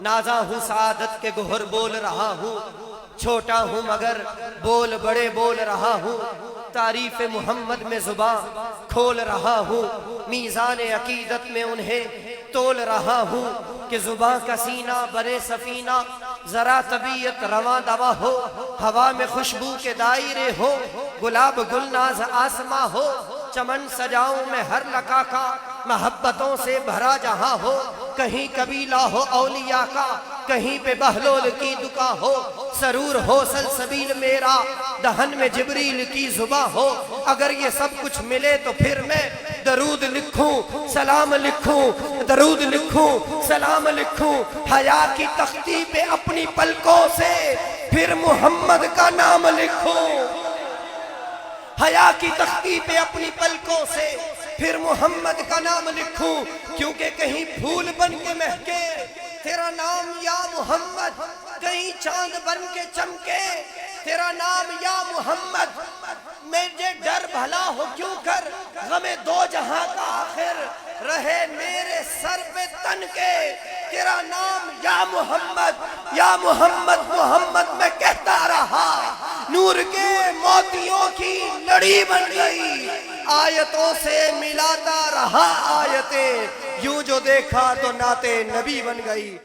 نازا ہوں سعادت کے گوہر بول رہا ہوں، چھوٹا ہوں مگر بول بڑے بول رہا ہوں، تعریف محمد میں زباں کھول رہا ہوں، میزان عقیدت میں انہیں تول رہا ہوں کہ زباں کا سینہ برے سفینہ، ذرا طبیعت رواں دوا ہو، ہوا میں خوشبو کے دائرے ہو، گلاب گلناز آسماں ہو، چمن سجاؤں میں ہر لقا کا، محبتوں سے بھرا جہاں ہو، کہیں قبیلہ ہو اولیاء کا، کہیں پہ بہلول کی دکا ہو، سرور ہو سلسبیل میرا، دہن میں جبریل کی زباں ہو، اگر یہ سب کچھ ملے تو پھر میں درود لکھوں سلام لکھوں، درود لکھوں سلام لکھوں، حیا کی تختی پہ اپنی پلکوں سے پھر محمد کا نام لکھوں، حیا کی تختی پہ اپنی پلکوں سے پھر محمد کا نام لکھوں، کیونکہ کہیں پھول بن کے مہکے تیرا نام یا محمد، کہیں چاند بن کے چمکے تیرا نام یا محمد، مجھے ڈر بھلا ہو کیوں کر غم دو جہاں کا آخر رہے میرے سر پہ تن کے، تیرا نام یا محمد یا محمد محمد میں کہتا رہا، نور کے موتیوں کی لڑی بن گئی، آیتوں سے ملاتا رہا آیتیں، یوں جو دیکھا تو نعت نبی بن گئی۔